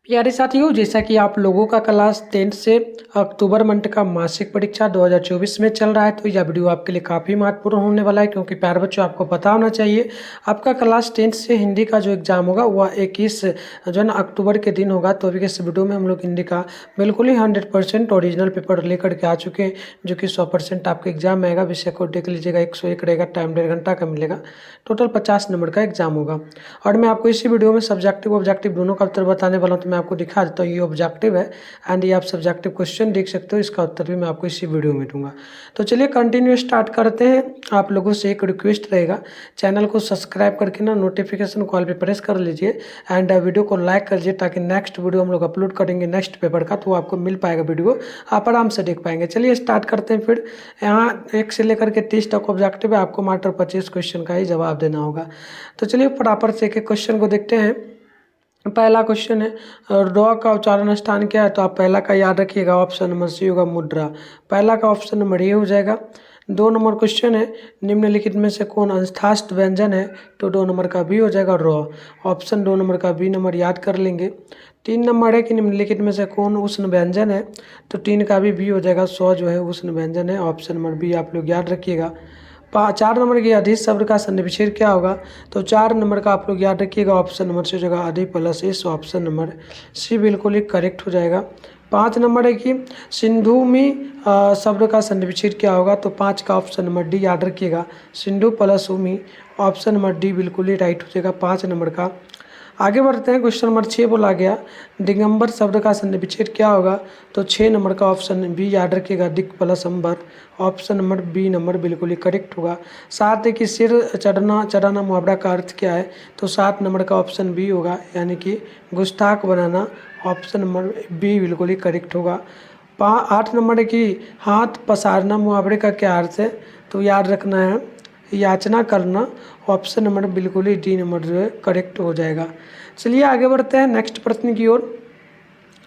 प्यारे साथियों, जैसा कि आप लोगों का क्लास 10 से अक्टूबर मंथ का मासिक परीक्षा 2024 में चल रहा है, तो यह वीडियो आपके लिए काफ़ी महत्वपूर्ण होने वाला है। क्योंकि प्यारे बच्चों, आपको पता होना चाहिए आपका क्लास 10 से हिंदी का जो एग्ज़ाम होगा वह 21 जो है ना अक्टूबर के दिन होगा। तो अभी इस वीडियो में हम लोग हिंदी का बिल्कुल ही 100% ओरिजिनल पेपर लेकर के आ चुके हैं, जो कि 100% आपके एग्जाम में आएगा। विषय को देख लीजिएगा, 101 रहेगा, टाइम 1.5 घंटा का मिलेगा, टोटल 50 नंबर का एग्जाम होगा। और मैं आपको इसी वीडियो में सब्जेक्टिव ऑब्जेक्टिव दोनों का उत्तर बताने वाला हूँ। तो मैं आपको दिखा देता हूँ, ये ऑब्जेक्टिव है एंड ये आप सब्जेक्टिव क्वेश्चन देख सकते हो। इसका उत्तर भी मैं आपको इसी वीडियो में दूंगा। तो चलिए कंटिन्यू स्टार्ट करते हैं। आप लोगों से एक रिक्वेस्ट रहेगा, चैनल को सब्सक्राइब करके ना नोटिफिकेशन कॉल पे प्रेस कर लीजिए एंड वीडियो को लाइक कर लीजिए, ताकि नेक्स्ट वीडियो हम लोग अपलोड करेंगे नेक्स्ट पेपर का, तो आपको मिल पाएगा वीडियो, आप आराम से देख पाएंगे। चलिए स्टार्ट करते हैं। फिर यहाँ 1 से लेकर के 30 तक ऑब्जेक्टिव है, आपको मात्र 25 क्वेश्चन का ही जवाब देना होगा। तो चलिए फटाफट से एक क्वेश्चन को देखते हैं। पहला क्वेश्चन है, ड का उच्चारण स्थान क्या है? तो आप पहला का याद रखिएगा, ऑप्शन नंबर सी होगा मुद्रा। पहला का ऑप्शन नंबर ए हो जाएगा। 2 नंबर क्वेश्चन है, निम्नलिखित में से कौन अंशस्थाष्ट व्यंजन है? तो 2 नंबर का बी हो जाएगा र। ऑप्शन 2 नंबर का बी नंबर याद कर लेंगे। 3 नंबर है कि निम्नलिखित में से कौन उष्ण व्यंजन है? तो 3 का भी बी हो जाएगा, सौ जो है उष्ण व्यंजन है। ऑप्शन नंबर बी आप लोग याद रखिएगा। 4 नंबर की अधि शब्द का सन्निविच्छेद क्या होगा? तो 4 नंबर का आप लोग याद रखिएगा, ऑप्शन नंबर सी जगह अधि प्लस इस, ऑप्शन नंबर सी बिल्कुल ही करेक्ट हो जाएगा। 5 नंबर है कि सिंधु में शब्द का सन्निविच्छेद क्या होगा? तो 5 का ऑप्शन नंबर डी याद रखिएगा, सिंधु प्लस उमी, ऑप्शन नंबर डी बिल्कुल ही राइट हो जाएगा 5 नंबर का। आगे बढ़ते हैं, क्वेश्चन नंबर 6 बोला गया, दिगंबर शब्द का सन्निविच्छेद क्या होगा? तो 6 नंबर का ऑप्शन बी याद रखिएगा, दिक प्लस अंबर, ऑप्शन नंबर बी नंबर बिल्कुल ही करेक्ट होगा। 7 है कि सिर चढ़ना चढ़ाना मुहावरा का अर्थ क्या है? तो 7 नंबर का ऑप्शन बी होगा, यानी कि गुस्ताख बनाना, ऑप्शन नंबर बी बिल्कुल ही करेक्ट होगा। 8 नंबर है कि हाथ पसारना मुहावरे का क्या अर्थ है? तो याद रखना है, याचना करना, ऑप्शन नंबर बिल्कुल ही डी नंबर जो है करेक्ट हो जाएगा। चलिए आगे बढ़ते हैं नेक्स्ट प्रश्न की ओर।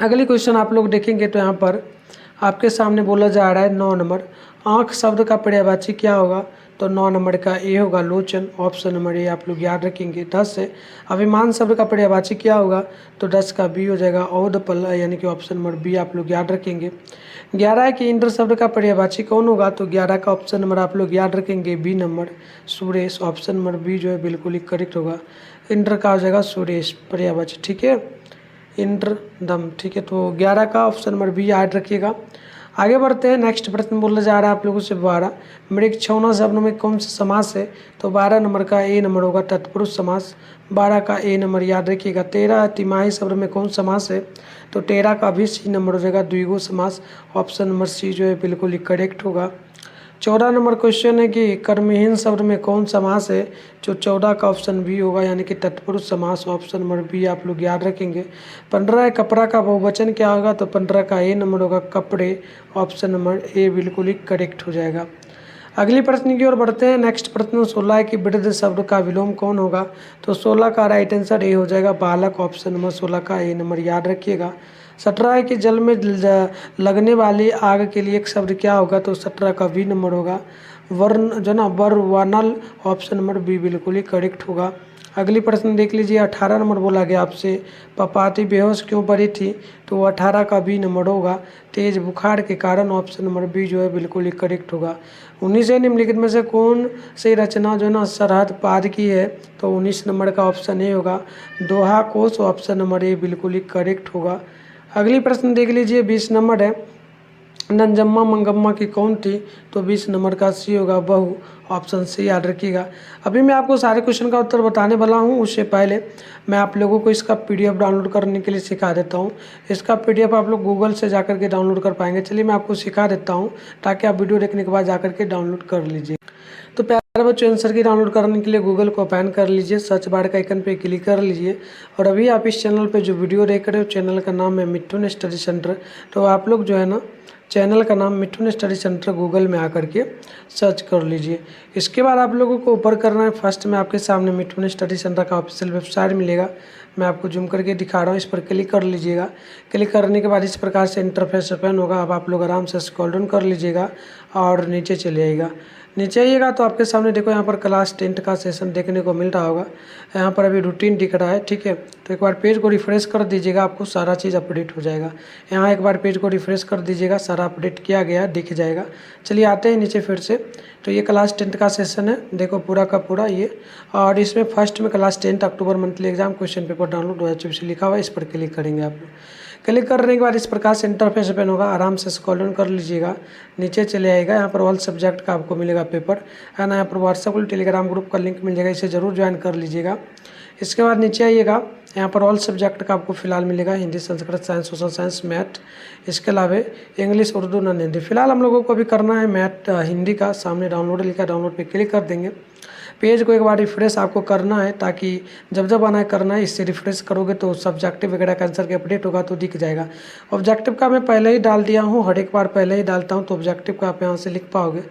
अगली क्वेश्चन आप लोग देखेंगे तो यहाँ पर आपके सामने बोला जा रहा है 9 नंबर, आँख शब्द का पर्यायवाची क्या होगा? तो 9 नंबर का ए होगा लोचन, ऑप्शन नंबर ए आप लोग याद रखेंगे। 10 है, अभिमान शब्द का पर्यायवाची क्या होगा? तो 10 का बी हो जाएगा, औध पल, यानी कि ऑप्शन नंबर बी आप लोग याद रखेंगे। 11 है कि इंद्र शब्द का पर्यायवाची कौन होगा? तो 11 का ऑप्शन नंबर आप लोग याद रखेंगे, B number Suresh, option number B जो है बिल्कुल ही करेक्ट होगा। इंद्र का हो जाएगा सुरेश पर्यायवाची, ठीक है, इंद्र दम, ठीक है। तो 11 का ऑप्शन नंबर बी याद रखिएगा। आगे बढ़ते हैं, नेक्स्ट प्रश्न बोला जा रहा है आप लोगों से 12, मृग छौना शब्द में कौन सा समास है? तो 12 नंबर का ए नंबर होगा तत्पुरुष समास, 12 का ए नंबर याद रखिएगा। 13 तिमाही शब्द में कौन समास है? तो 13 का भी सी नंबर हो जाएगा द्विगु समास, ऑप्शन नंबर सी जो है बिल्कुल ही करेक्ट होगा। 14 नंबर क्वेश्चन है कि कर्महीन शब्द में कौन समास है? जो 14 का ऑप्शन बी होगा, यानी कि तत्पुरुष समास, ऑप्शन नंबर बी आप लोग याद रखेंगे। 15 है कपड़ा का बहुवचन क्या होगा? तो 15 का ए नंबर होगा कपड़े, ऑप्शन नंबर ए बिल्कुल ही करेक्ट हो जाएगा। अगली प्रश्न की ओर बढ़ते हैं। नेक्स्ट प्रश्न 16 है कि वृद्ध शब्द का विलोम कौन होगा? तो 16 का राइट आंसर ए हो जाएगा बालक, ऑप्शन नंबर 16 का ए नंबर याद रखिएगा। 17 है कि जल में लगने वाली आग के लिए एक शब्द क्या होगा? तो 17 का बी नंबर होगा वर्ण, जो ना वर्वनल, ऑप्शन नंबर बी बिल्कुल ही करेक्ट होगा। अगली प्रश्न देख लीजिए, 18 नंबर बोला गया आपसे, पपाती बेहोश क्यों पड़ी थी? तो 18 का बी नंबर होगा तेज बुखार के कारण, ऑप्शन नंबर बी जो है बिल्कुल ही करेक्ट होगा। 19 है निम्नलिखित में से कौन सी रचना जो है ना सरहद पार की है? तो 19 नंबर का ऑप्शन ए होगा दोहा कोश, ऑप्शन नंबर ए बिल्कुल ही करेक्ट होगा। अगली प्रश्न देख लीजिए, 20 नंबर है, नंजम्मा मंगम्मा की कौन थी? तो 20 नंबर का सी होगा बहू, ऑप्शन सी याद रखिएगा। अभी मैं आपको सारे क्वेश्चन का उत्तर बताने वाला हूं, उससे पहले मैं आप लोगों को इसका पीडीएफ डाउनलोड करने के लिए सिखा देता हूं। इसका पीडीएफ आप लोग गूगल से जाकर के डाउनलोड कर पाएंगे। चलिए मैं आपको सिखा देता हूं, ताकि आप वीडियो देखने के बाद जाकर के डाउनलोड कर लीजिए। तो प्यारे बच्चों, आंसर की डाउनलोड करने के लिए गूगल को ओपन कर लीजिए, सर्च बार का आइकन पे क्लिक कर लीजिए, और अभी आप इस चैनल पे जो वीडियो देख रहे हो, चैनल का नाम है मिथुन स्टडी सेंटर। तो आप लोग जो है ना चैनल का नाम मिथुन स्टडी सेंटर गूगल में आकर के सर्च कर लीजिए। इसके बाद आप लोगों को ऊपर करना है, फर्स्ट में आपके सामने मिथुन स्टडी सेंटर का ऑफिशियल वेबसाइट मिलेगा। मैं आपको जूम करके दिखा रहा हूँ, इस पर क्लिक कर लीजिएगा। क्लिक करने के बाद इस प्रकार से इंटरफेस ओपन होगा। अब आप लोग आराम से स्क्रॉल डाउन कर लीजिएगा और नीचे चले आइएगा। नीचे आइएगा तो आपके सामने देखो यहाँ पर क्लास 10 का सेशन देखने को मिल रहा होगा। यहाँ पर अभी रूटीन दिख रहा है, ठीक है। तो एक बार पेज को रिफ्रेश कर दीजिएगा, आपको सारा चीज़ अपडेट हो जाएगा। यहाँ एक बार पेज को रिफ्रेश कर दीजिएगा, सारा अपडेट किया गया दिख जाएगा। चलिए आते हैं नीचे फिर से। तो ये क्लास 10 का सेशन है, देखो पूरा का पूरा ये। और इसमें फर्स्ट में class 10 October monthly exam question paper download 2024 लिखा हुआ है। इस पर क्लिक करेंगे आप। क्लिक करने के बाद इस प्रकार से इंटरफेस ओपन होगा। आराम से स्क्रॉल डाउन कर लीजिएगा, नीचे चले आएगा। यहाँ पर ऑल सब्जेक्ट का आपको मिलेगा पेपर है ना। यहाँ पर व्हाट्सएप और टेलीग्राम ग्रुप का लिंक मिल जाएगा, इसे ज़रूर ज्वाइन कर लीजिएगा। इसके बाद नीचे आइएगा, यहाँ पर ऑल सब्जेक्ट का आपको फिलहाल मिलेगा, Hindi, Sanskrit, science, social science, math. इसके अलावा इंग्लिश, उर्दू, नॉन हिंदी। फिलहाल हम लोगों को भी करना है मैथ हिंदी का। सामने डाउनलोड लिखा है, डाउनलोड पे क्लिक कर देंगे। पेज को एक बार रिफ्रेश आपको करना है, ताकि जब जब आना है करना है, इससे रिफ्रेश करोगे तो सब्जेक्टिव वगैरह का आंसर के अपडेट होगा तो दिख जाएगा। ऑब्जेक्टिव का मैं पहले ही डाल दिया हूँ, हर एक बार पहले ही डालता हूँ, तो ऑब्जेक्टिव का आप यहाँ से लिख पाओगे।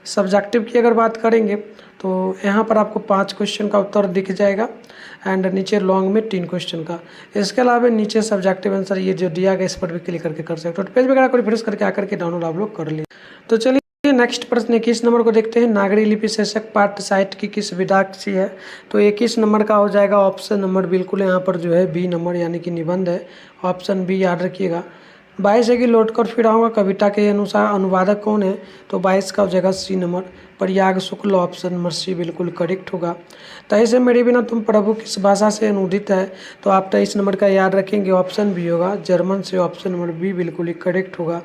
सब्जेक्टिव की अगर बात करेंगे तो यहाँ पर आपको 5 क्वेश्चन का उत्तर दिख जाएगा एंड नीचे लॉन्ग में 3 क्वेश्चन का। इसके अलावा नीचे सब्जेक्टिव आंसर ये जो दिया गया, इस पर भी क्लिक करके कर सकते हो। तो पेज वगैरह को रिफ्रेश करके आकर के डाउनलोड आप लोग कर लीजिए। तो चलिए नेक्स्ट प्रश्न 21 नंबर को देखते हैं। नागरी लिपि शीर्षक पाठ साहित्य की किस विधाक से है? तो 21 नंबर का हो जाएगा ऑप्शन नंबर बिल्कुल यहाँ पर जो है बी नंबर, यानी कि निबंध है। ऑप्शन बी याद रखिएगा। 22 है कि लौट कर फिर आऊँगा कविता के अनुसार अनुवादक कौन है? तो 22 का हो जाएगा सी नंबर, प्रयाग शुक्ल। ऑप्शन नंबर सी बिल्कुल करेक्ट होगा। 23 है मेरे बिना तुम प्रभु किस भाषा से अनुदित है? तो आप 23 नंबर का याद रखेंगे, ऑप्शन बी होगा जर्मन से। ऑप्शन नंबर बी बिल्कुल ही करेक्ट होगा।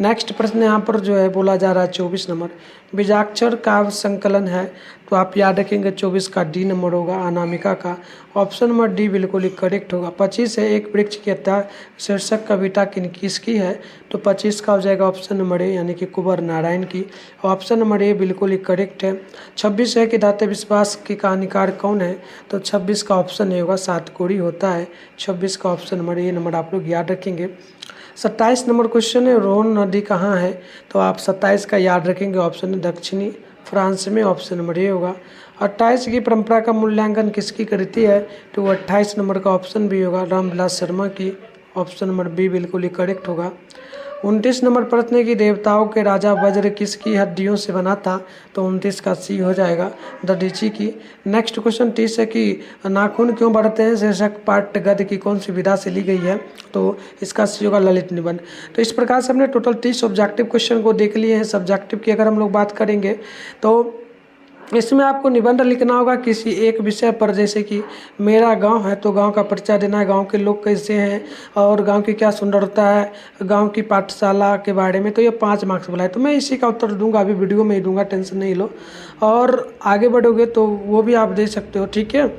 नेक्स्ट प्रश्न यहाँ पर जो है बोला जा रहा है 24 नंबर, बीजाक्षर काव्य संकलन है। तो आप याद रखेंगे 24 का डी नंबर होगा, अनामिका का। ऑप्शन नंबर डी बिल्कुल ही करेक्ट होगा। 25 है एक वृक्ष की हत्या शीर्षक कविता किसकी है? तो 25 का हो जाएगा ऑप्शन नंबर ए, यानी कि कुंवर नारायण की। ऑप्शन नंबर ए बिल्कुल ही करेक्ट है। 26 है कि दाते विश्वास की कहानीकार कौन है? तो 26 का ऑप्शन ए होगा सातकोड़ी होता है। 26 का ऑप्शन नंबर ए नंबर आप लोग याद रखेंगे। 27 नंबर क्वेश्चन है, रोन नदी कहाँ है? तो आप 27 का याद रखेंगे, ऑप्शन दक्षिणी फ्रांस में। ऑप्शन नंबर ए होगा। 28 की परंपरा का मूल्यांकन किसकी कृति है? तो 28 नंबर का ऑप्शन बी होगा रामविलास शर्मा की। ऑप्शन नंबर बी बिल्कुल ही करेक्ट होगा। 29 नंबर प्रश्न है कि देवताओं के राजा वज्र किसकी हड्डियों से बना था? तो 29 का सी हो जाएगा दधीची की। नेक्स्ट क्वेश्चन 30 है कि नाखून क्यों बढ़ते हैं शीर्षक पाठ गद्य की कौन सी विधा से ली गई है? तो इसका सी होगा ललित निबंध। तो इस प्रकार से हमने टोटल 30 ऑब्जेक्टिव क्वेश्चन को देख लिए हैं। सब्जेक्टिव की अगर हम लोग बात करेंगे तो इसमें आपको निबंध लिखना होगा किसी एक विषय पर, जैसे कि मेरा गांव है तो गांव का परिचय देना है, गांव के लोग कैसे हैं और गांव की क्या सुंदरता है, गांव की पाठशाला के बारे में। तो ये 5 मार्क्स बोला है, तो मैं इसी का उत्तर दूंगा, अभी वीडियो में ही दूंगा, टेंशन नहीं लो। और आगे बढ़ोगे तो वो भी आप दे सकते हो, ठीक है।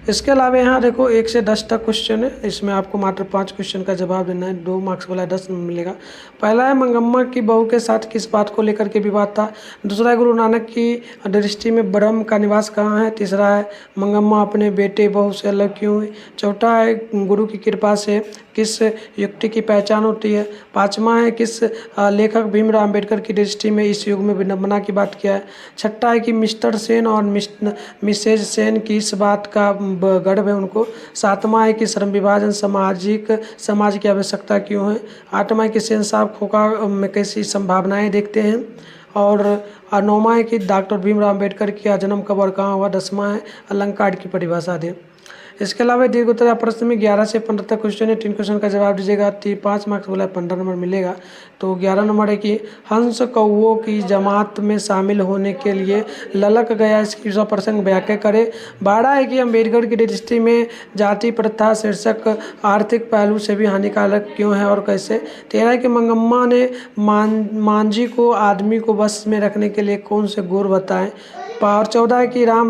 इसके अलावा यहाँ देखो 1 से 10 तक क्वेश्चन है, इसमें आपको मात्र 5 क्वेश्चन का जवाब देना है। 2 मार्क्स वाला 10 नंबर मिलेगा। पहला है मंगम्मा की बहू के साथ किस बात को लेकर के विवाद था? दूसरा है गुरु नानक की दृष्टि में ब्रह्म का निवास कहाँ है? तीसरा है मंगम्मा अपने बेटे बहू से अलग क्यों हुई? चौथा है गुरु की कृपा से किस युक्ति की पहचान होती है? 5वां है किस लेखक भीमराव अम्बेडकर की दृष्टि में इस युग में विडंबना की बात किया है? 6ठा है कि मिस्टर सेन और मिसेज सेन की इस बात का गर्व है उनको? 7वां है कि श्रम विभाजन समाज की आवश्यकता क्यों है? 8वां है कि सेन साहब खोखा में कैसी संभावनाएं देखते हैं? और 9वां है कि डॉक्टर भीमराव अम्बेडकर का जन्म कब और कहाँ हुआ? 10वां है अलंकार की परिभाषा दें। इसके अलावा दीर्घोत्तर प्रश्न में 11 से 15 तक क्वेश्चन है। 3 क्वेश्चन का जवाब दीजिएगा, 5 मार्क्स बोला है, 15 नंबर मिलेगा। तो 11 नंबर है कि हंस कौओं की जमात में शामिल होने के लिए ललक गया, इसकी प्रसंग व्याख्या करे। 12 है कि अम्बेडकर की दृष्टि में जाति प्रथा शीर्षक आर्थिक पहलू से भी हानिकारक क्यों है और कैसे? 13 है कि मंगम्मा ने मांझी को आदमी को बस में रखने के लिए कौन से गुर बताएं? और 14 है कि राम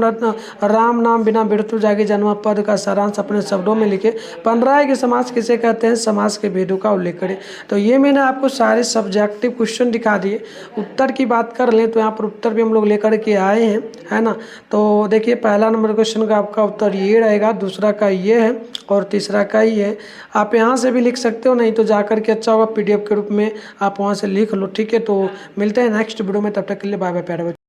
नाम बिना मृत्यु जागे जन्म पद का सारांश अपने शब्दों में लिखे। 15 है कि समाज किसे कहते हैं? समाज के भेदों का उल्लेख करें। तो ये मैंने आपको सारे सब्जेक्टिव क्वेश्चन दिखा दिए। उत्तर की बात कर लें तो यहाँ पर उत्तर भी हम लोग लेकर के आए हैं, है ना। तो देखिए पहला नंबर क्वेश्चन का आपका उत्तर ये रहेगा, दूसरा का ये है और तीसरा का ही है। आप यहाँ से भी लिख सकते हो, नहीं तो जाकर के अच्छा होगा PDF के रूप में आप वहाँ से लिख लो, ठीक है। तो मिलते हैं नेक्स्ट वीडियो में, तब तक के लिए बाय बाय प्यारे बच्चों।